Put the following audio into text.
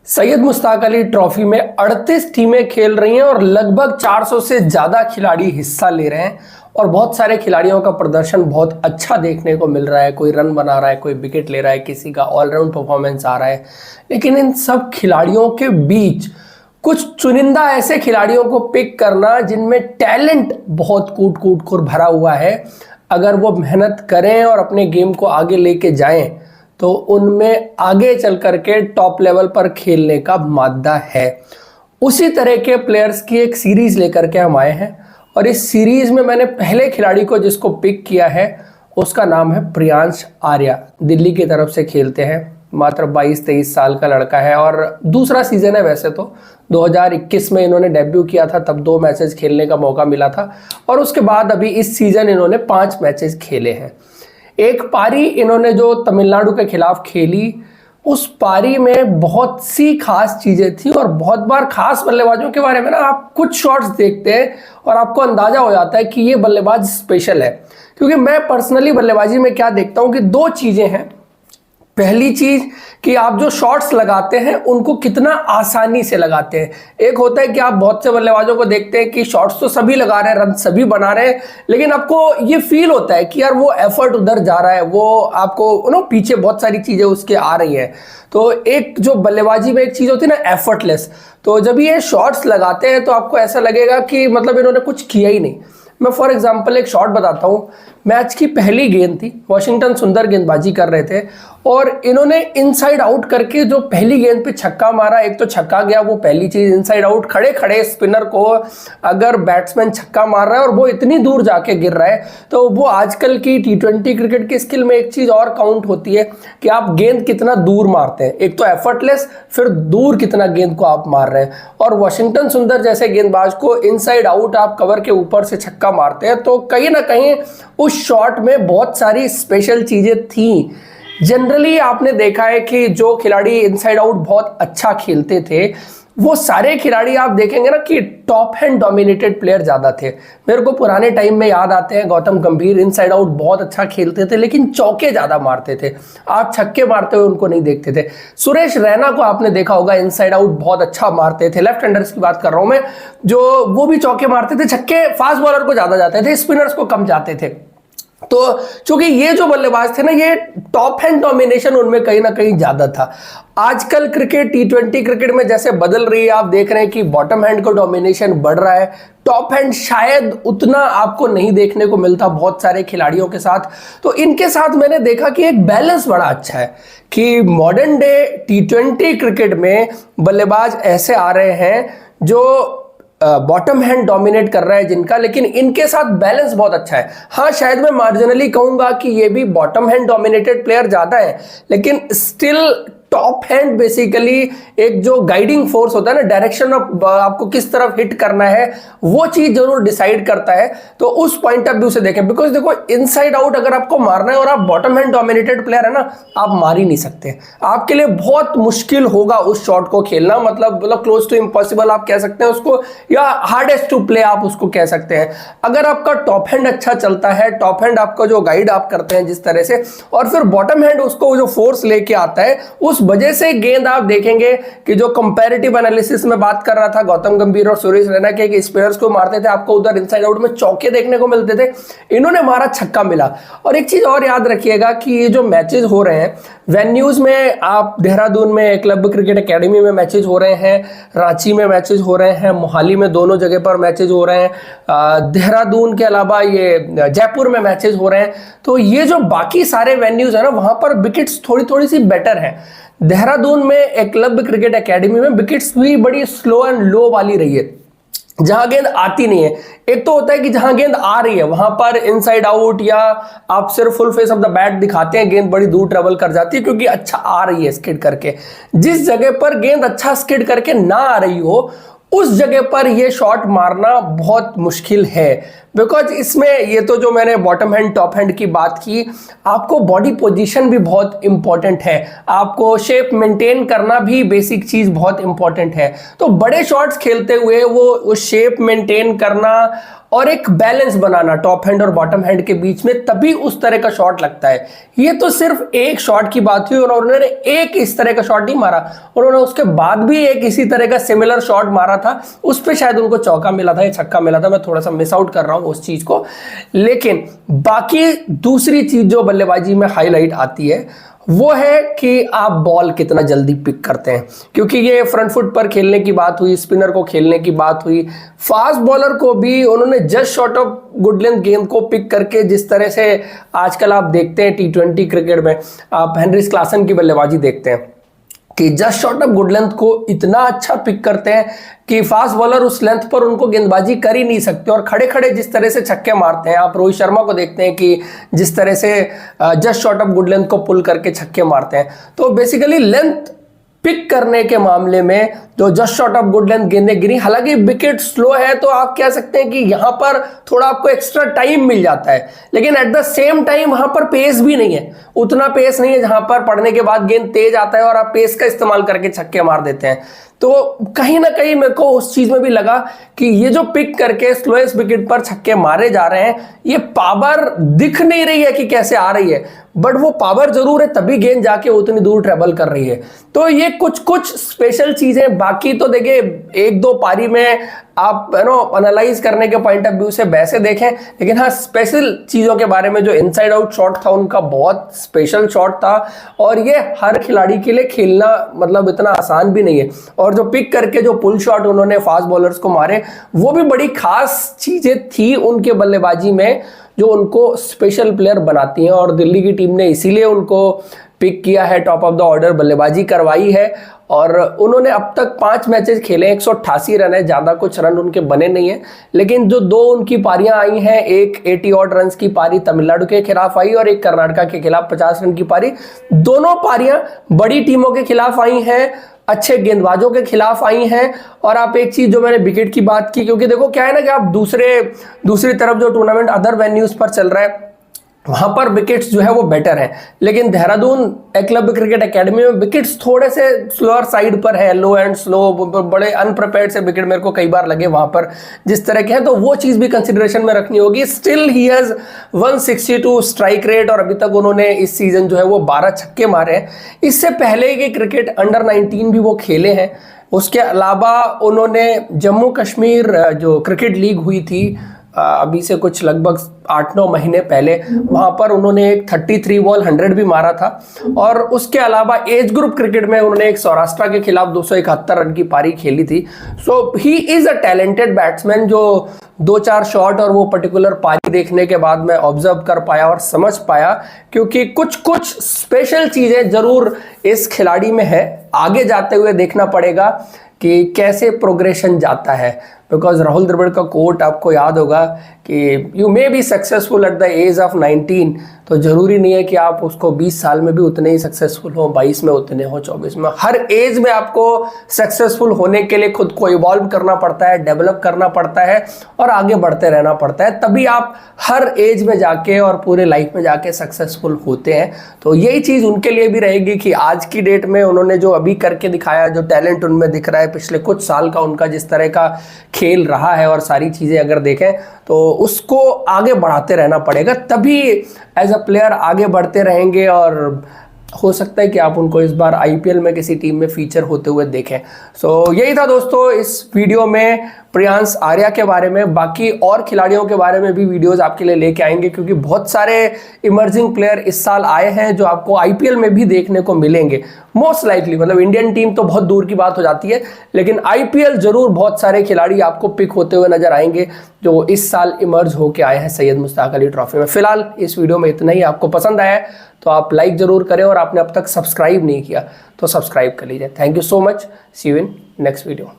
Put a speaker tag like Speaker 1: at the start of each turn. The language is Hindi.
Speaker 1: सैयद मुश्ताक अली ट्रॉफी में 38 टीमें खेल रही हैं और लगभग 400 से ज़्यादा खिलाड़ी हिस्सा ले रहे हैं और बहुत सारे खिलाड़ियों का प्रदर्शन बहुत अच्छा देखने को मिल रहा है। कोई रन बना रहा है, कोई विकेट ले रहा है, किसी का ऑलराउंड परफॉर्मेंस आ रहा है। लेकिन इन सब खिलाड़ियों के बीच कुछ चुनिंदा ऐसे खिलाड़ियों को पिक करना जिनमें टैलेंट बहुत कूट कूट कर भरा हुआ है, अगर वो मेहनत करें और अपने गेम को आगे लेके जाएं तो उनमें आगे चल करके टॉप लेवल पर खेलने का मादा है। उसी तरह के प्लेयर्स की एक सीरीज लेकर के हम आए हैं और इस सीरीज में मैंने पहले खिलाड़ी को जिसको पिक किया है उसका नाम है प्रियांश आर्या। दिल्ली की तरफ से खेलते हैं, मात्र 22-23 साल का लड़का है और दूसरा सीजन है। वैसे तो 2021 में इन्होंने डेब्यू किया था, तब 2 मैचेस खेलने का मौका मिला था और उसके बाद अभी इस सीजन इन्होंने 5 मैचेस खेले हैं। एक पारी इन्होंने जो तमिलनाडु के खिलाफ खेली, उस पारी में बहुत सी खास चीजें थी और बहुत बार खास बल्लेबाजों के बारे में ना आप कुछ शॉट्स देखते हैं और आपको अंदाजा हो जाता है कि ये बल्लेबाज स्पेशल है। क्योंकि मैं पर्सनली बल्लेबाजी में क्या देखता हूं कि 2 चीजें हैं। पहली चीज कि आप जो शॉट्स लगाते हैं उनको कितना आसानी से लगाते हैं। एक होता है कि आप बहुत से बल्लेबाजों को देखते हैं कि शॉट्स तो सभी लगा रहे हैं, रन सभी बना रहे हैं, लेकिन आपको ये फील होता है कि यार वो एफर्ट उधर जा रहा है, वो आपको पीछे बहुत सारी चीजें उसके आ रही हैं। तो एक जो बल्लेबाजी में एक चीज होती है ना, एफर्टलेस, तो जब ये शॉट्स लगाते हैं तो आपको ऐसा लगेगा कि मतलब इन्होंने कुछ किया ही नहीं। मैं फॉर एग्जांपल एक शॉट बताता हूँ। मैच की पहली गेंद थी, वॉशिंगटन सुंदर गेंदबाजी कर रहे थे और इन्होंने इनसाइड आउट करके जो पहली गेंद पे छक्का मारा, एक तो छक्का गया, वो पहली चीज। इनसाइड आउट खड़े खड़े स्पिनर को अगर बैट्समैन छक्का मार रहा है और वो इतनी दूर जाके गिर रहा है, तो वो आजकल की T20 क्रिकेट की स्किल में एक चीज और काउंट होती है कि आप गेंद कितना दूर मारते हैं। एक तो एफर्टलेस, फिर दूर कितना गेंद को आप मार रहे हैं। और वॉशिंगटन सुंदर जैसे गेंदबाज को इनसाइड आउट आप कवर के ऊपर से छक्का मारते हैं, तो कहीं ना कहीं उस शॉट में बहुत सारी स्पेशल चीजें थी। जनरली आपने देखा है कि जो खिलाड़ी इनसाइड आउट बहुत अच्छा खेलते थे वो सारे खिलाड़ी आप देखेंगे ना कि टॉप हैंड डोमिनेटेड प्लेयर ज्यादा थे। मेरे को पुराने टाइम में याद आते हैं गौतम गंभीर इनसाइड आउट बहुत अच्छा खेलते थे लेकिन चौके ज्यादा मारते थे, आप छक्के मारते हुए उनको नहीं देखते थे। सुरेश रैना को आपने देखा होगा, इनसाइड आउट बहुत अच्छा मारते थे। लेफ्ट हैंडर्स की बात कर रहा हूं मैं, जो वो भी चौके मारते थे, छक्के फास्ट बॉलर को ज्यादा जाते थे, स्पिनर्स को कम जाते थे। तो चूंकि ये जो बल्लेबाज थे ना, ये टॉप हैंड डोमिनेशन उनमें कहीं ना कहीं ज्यादा था। आजकल क्रिकेट T20 क्रिकेट में जैसे बदल रही है, आप देख रहे हैं कि बॉटम हैंड को डोमिनेशन बढ़ रहा है, टॉप हैंड शायद उतना आपको नहीं देखने को मिलता बहुत सारे खिलाड़ियों के साथ। तो इनके साथ मैंने देखा कि एक बैलेंस बड़ा अच्छा है कि मॉडर्न डे T20 क्रिकेट में बल्लेबाज ऐसे आ रहे हैं जो बॉटम हैंड डोमिनेट कर रहा है जिनका, लेकिन इनके साथ बैलेंस बहुत अच्छा है। हाँ, शायद मैं मार्जिनली कहूंगा कि ये भी बॉटम हैंड डोमिनेटेड प्लेयर ज्यादा है, लेकिन स्टिल टॉप हैंड बेसिकली एक जो गाइडिंग फोर्स होता है ना, डायरेक्शन ऑफ आपको किस तरफ हिट करना है, वो चीज जरूर डिसाइड करता है। तो उस पॉइंट ऑफ व्यू से देखें, बिकॉज देखो इनसाइड आउट अगर आपको मारना है और आप बॉटम हैंड डोमिनेटेड प्लेयर है ना, आप मार ही नहीं सकते। आपके लिए बहुत मुश्किल होगा उस शॉट को खेलना, मतलब क्लोज टू इम्पॉसिबल आप कह सकते हैं उसको, या हार्डेस्ट टू प्ले आप उसको कह सकते हैं। अगर आपका टॉप हैंड अच्छा चलता है, टॉप हैंड आपका जो गाइड आप करते हैं जिस तरह से, और फिर बॉटम हैंड उसको जो फोर्स लेके आता है, उस वजह से गेंद आप देखेंगे कि जो कंपैरेटिव एनालिसिस में बात कर रहा था, गौतम गंभीर और सुरेश रैना के स्पिनर्स को मारते थे, आपको उधर इनसाइड आउट में चौके देखने को मिलते थे, इन्होंने मारा छक्का मिला। और एक चीज और याद रखिएगा कि ये जो मैचेस हो रहे हैं वेन्यूज में, आप देहरादून में क्लब क्रिकेट एकेडमी में मैचेस हो रहे हैं, रांची में मैचेस हो रहे हैं, मोहाली में, दोनों जगह पर मैचेस हो रहे हैं, देहरादून के अलावा ये जयपुर में मैचेस हो रहे हैं। तो ये जो बाकी सारे वेन्यूज है ना, वहां पर विकेट्स थोड़ी सी बेटर है। देहरादून में एक क्लब क्रिकेट एकेडमी में विकेट्स भी बड़ी स्लो एंड लो वाली रही है, जहां गेंद आती नहीं है। एक तो होता है कि जहां गेंद आ रही है वहां पर इनसाइड आउट या आप सिर्फ full face of the bat दिखाते हैं, गेंद बड़ी दूर ट्रेवल कर जाती है क्योंकि अच्छा आ रही है स्किड करके। जिस जगह पर गेंद अच्छा स्किड करके ना आ रही हो, उस जगह पर यह शॉट मारना बहुत मुश्किल है। बिकॉज इसमें ये तो जो मैंने बॉटम हैंड टॉप हैंड की बात की, आपको बॉडी पोजीशन भी बहुत इंपॉर्टेंट है, आपको शेप मेंटेन करना भी बेसिक चीज बहुत इंपॉर्टेंट है। तो बड़े शॉट्स खेलते हुए वो शेप मेंटेन करना और एक बैलेंस बनाना टॉप हैंड और बॉटम हैंड के बीच में, तभी उस तरह का शॉट लगता है। ये तो सिर्फ एक शॉट की बात हुई और उन्होंने एक इस तरह का शॉट नहीं मारा, उन्होंने उसके बाद भी एक इसी तरह का सिमिलर शॉट मारा था, उस पे शायद उनको चौका मिला था या छक्का मिला था, मैं थोड़ा सा मिस आउट कर रहा हूं उस चीज को। लेकिन बाकी दूसरी चीज जो बल्लेबाजी में हाईलाइट आती है वो है कि आप बॉल कितना जल्दी पिक करते हैं, क्योंकि ये फ्रंट फुट पर खेलने की बात हुई, स्पिनर को खेलने की बात हुई, फास्ट बॉलर को भी उन्होंने just short of good length गेंद को पिक करके, जिस तरह से आजकल आप देखते हैं T20 क्रिकेट में, आप हेनरिस क्लासन की बल्लेबाजी देखते हैं कि just short of good length को इतना अच्छा पिक करते हैं कि फास्ट बॉलर उस लेंथ पर उनको गेंदबाजी कर ही नहीं सकते, और खड़े खड़े जिस तरह से छक्के मारते हैं। आप रोहित शर्मा को देखते हैं कि जिस तरह से just short of good length को पुल करके छक्के मारते हैं। तो बेसिकली लेंथ पिक करने के मामले में जो just short of good length गेंदें गिरी, हालांकि विकेट स्लो है तो आप कह सकते हैं कि यहां पर थोड़ा आपको एक्स्ट्रा टाइम मिल जाता है, लेकिन एट द सेम टाइम वहां पर पेस भी नहीं है, उतना पेस नहीं है जहां पर पड़ने के बाद गेंद तेज आता है और आप पेस का इस्तेमाल करके छक्के मार देते हैं। तो कहीं ना कहीं मेरे को उस चीज में भी लगा कि ये जो पिक करके स्लोएस्ट विकेट पर छक्के मारे जा रहे हैं, ये पावर दिख नहीं रही है कि कैसे आ रही है, बट वो पावर जरूर है, तभी गेंद जाके उतनी दूर ट्रेवल कर रही है। तो ये कुछ कुछ स्पेशल चीजें, बाकी तो देखिए एक दो पारी में आप एनालाइज करने के पॉइंट ऑफ व्यू से वैसे देखें, लेकिन हाँ स्पेशल चीजों के बारे में, जो इनसाइड आउट शॉट था उनका बहुत स्पेशल शॉट था, और ये हर खिलाड़ी के लिए खेलना मतलब इतना आसान भी नहीं है। और जो पिक करके जो पुल शॉट उन्होंने फास्ट बॉलर्स को मारे, वो भी बड़ी खास चीजें थी उनके बल्लेबाजी में, जो उनको स्पेशल प्लेयर बनाती हैं, और दिल्ली की टीम ने इसीलिए उनको पिक किया है, टॉप ऑफ द ऑर्डर बल्लेबाजी करवाई है। और उन्होंने अब तक 5 मैचेस खेले, 188 रन है, ज्यादा कुछ रन उनके बने नहीं है, लेकिन जो 2 उनकी पारियां आई हैं, एक 80 ऑड रन की पारी तमिलनाडु के खिलाफ आई और एक कर्नाटका के खिलाफ 50 रन की पारी, दोनों पारियां बड़ी टीमों के खिलाफ आई हैं, अच्छे गेंदबाजों के खिलाफ आई हैं। और आप एक चीज जो मैंने विकेट की बात की, क्योंकि देखो क्या है ना कि आप दूसरी तरफ जो टूर्नामेंट अदर वेन्यूज पर चल रहा है, वहां पर विकेट्स जो है वो बेटर है, लेकिन देहरादून एकलव्य क्रिकेट एकेडमी में विकेट्स थोड़े से स्लोअर साइड पर है, लो एंड स्लो, बड़े अनप्रिपेयर्ड से विकेट मेरे को कई बार लगे वहां पर जिस तरह के हैं, तो वो चीज भी कंसिडरेशन में रखनी होगी। Still he has 162 strike rate, और अभी तक उन्होंने इस सीजन जो है वो 12 छक्के मारे हैं। इससे पहले के क्रिकेट अंडर 19 भी वो खेले हैं। उसके अलावा उन्होंने जम्मू कश्मीर जो क्रिकेट लीग हुई थी अभी से कुछ लगभग 8-9 महीने पहले, वहां पर उन्होंने एक 33 बॉल 100 भी मारा था। और उसके अलावा एज ग्रुप क्रिकेट में उन्होंने एक सौराष्ट्र के खिलाफ 271 रन की पारी खेली थी। So he is a talented batsman, जो 2-4 शॉट और वो पर्टिकुलर पारी देखने के बाद मैं ऑब्जर्व कर पाया और समझ पाया, क्योंकि कुछ कुछ स्पेशल चीजें जरूर इस खिलाड़ी में है। आगे जाते हुए देखना पड़ेगा कि कैसे प्रोग्रेशन जाता है, बिकॉज राहुल द्रविड़ का कोट आपको याद होगा कि you may be successful at the age of 19, तो जरूरी नहीं है कि आप उसको 20 साल में भी उतने ही सक्सेसफुल हो, 22 में उतने हो, 24 में। हर एज में आपको सक्सेसफुल होने के लिए खुद को इवॉल्व करना पड़ता है, डेवलप करना पड़ता है और आगे बढ़ते रहना पड़ता है, तभी आप हर एज में जाके और पूरे लाइफ में जाके सक्सेसफुल होते हैं। तो यही चीज़ उनके लिए भी रहेगी कि आज की डेट में उन्होंने जो अभी करके दिखाया, जो टैलेंट उनमें दिख रहा है, पिछले कुछ साल का उनका जिस तरह का खेल रहा है और सारी चीज़ें अगर देखें, तो उसको आगे बढ़ाते रहना पड़ेगा, तभी एज अ प्लेयर आगे बढ़ते रहेंगे। और हो सकता है कि आप उनको इस बार आईपीएल में किसी टीम में फीचर होते हुए देखें। सो यही था दोस्तों इस वीडियो में प्रियांश आर्या के बारे में। बाकी और खिलाड़ियों के बारे में भी वीडियोस आपके लिए लेके आएंगे, क्योंकि बहुत सारे इमर्जिंग प्लेयर इस साल आए हैं जो आपको आईपीएल में भी देखने को मिलेंगे मोस्ट लाइकली। मतलब इंडियन टीम तो बहुत दूर की बात हो जाती है, लेकिन आईपीएल जरूर बहुत सारे खिलाड़ी आपको पिक होते हुए नजर आएंगे जो इस साल इमर्ज होके आए हैं सैयद मुश्ताक अली ट्रॉफी में। फिलहाल इस वीडियो में इतना ही। आपको पसंद आया तो आप लाइक जरूर करें, और आपने अब तक सब्सक्राइब नहीं किया तो सब्सक्राइब कर लीजिए। Thank you so much, see you in next video.